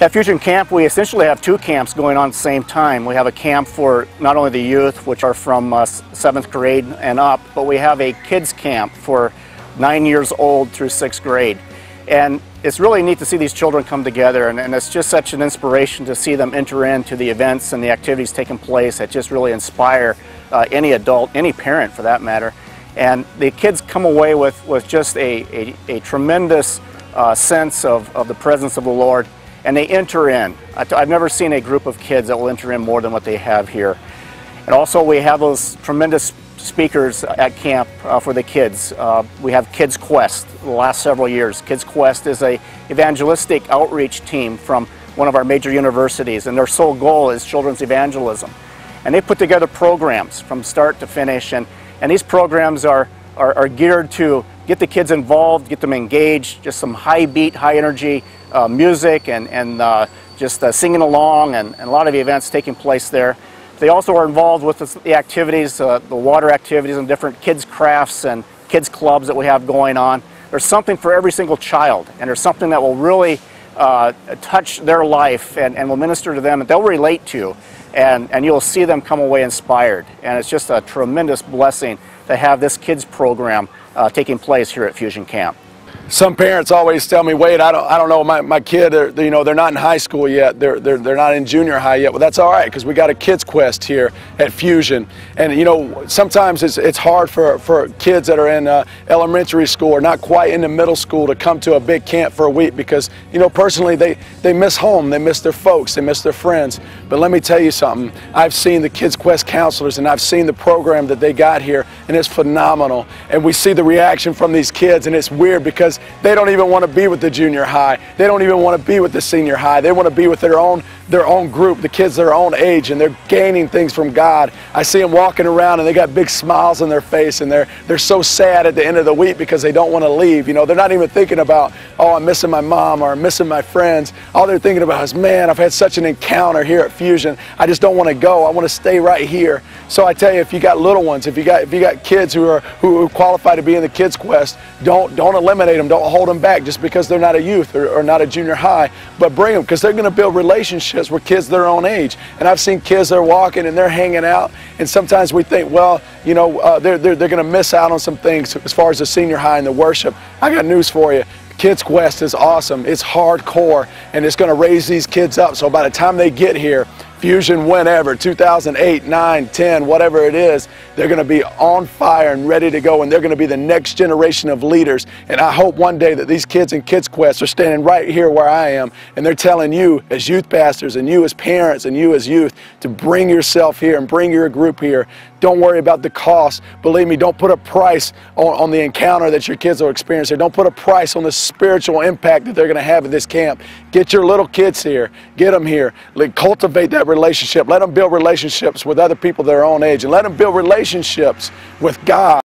At Fusion Camp, we essentially have two camps going on at the same time. We have a camp for not only the youth, which are from 7th grade and up, but we have a kids camp for 9 years old through 6th grade. And it's really neat to see these children come together, and it's just such an inspiration to see them enter into the events and the activities taking place that just really inspire any adult, any parent for that matter. And the kids come away with just a tremendous sense of the presence of the Lord. And they enter in. I've never seen a group of kids that will enter in more than what they have here. And also we have those tremendous speakers at camp for the kids. We have Kids Quest the last several years. Kids Quest is an evangelistic outreach team from one of our major universities, and their sole goal is children's evangelism. And they put together programs from start to finish, and these programs are geared to get the kids involved, get them engaged, just some high beat, high energy music and just singing along, and a lot of the events taking place there. They also are involved with the activities, the water activities and different kids crafts and kids clubs that we have going on. There's something for every single child, and there's something that will really touch their life and will minister to them and they'll relate to, and you'll see them come away inspired. And it's just a tremendous blessing to have this kids program taking place here at Fusion Camp. Some parents always tell me, Wade, I don't know, my kid, they're not in high school yet, they're not in junior high yet. Well, that's all right, because we got a Kids Quest here at Fusion. And sometimes it's hard for kids that are in elementary school or not quite in the middle school to come to a big camp for a week, because personally they miss home, they miss their folks, they miss their friends. But let me tell you something, I've seen the Kids Quest counselors and I've seen the program that they got here, and it's phenomenal. And we see the reaction from these kids, and it's weird because they don't even want to be with the junior high. They don't even want to be with the senior high. They want to be with their own group, the kids their own age, and they're gaining things from God. I see them walking around and they got big smiles on their face, and they're so sad at the end of the week because they don't want to leave. They're not even thinking about, oh, I'm missing my mom or I'm missing my friends. All they're thinking about is, man, I've had such an encounter here at Fusion. I just don't want to go. I want to stay right here. So I tell you, if you got little ones, if you got kids who qualify to be in the Kids Quest, don't eliminate them. Don't hold them back just because they're not a youth or not a junior high, but bring them, because they're going to build relationships with kids their own age. And I've seen kids that are walking and they're hanging out, and sometimes we think, well, they're going to miss out on some things as far as the senior high and the worship. I got news for you. Kids Quest is awesome. It's hardcore, and it's going to raise these kids up. So by the time they get here, Fusion, whenever, 2008, 9, 10, whatever it is, they're going to be on fire and ready to go, and they're going to be the next generation of leaders. And I hope one day that these kids in Kids Quest are standing right here where I am, and they're telling you as youth pastors and you as parents and you as youth to bring yourself here and bring your group here. Don't worry about the cost. Believe me, don't put a price on the encounter that your kids will experience here. Don't put a price on the spiritual impact that they're going to have at this camp. Get your little kids here. Get them here. Cultivate that relationship. Let them build relationships with other people their own age, and let them build relationships with God.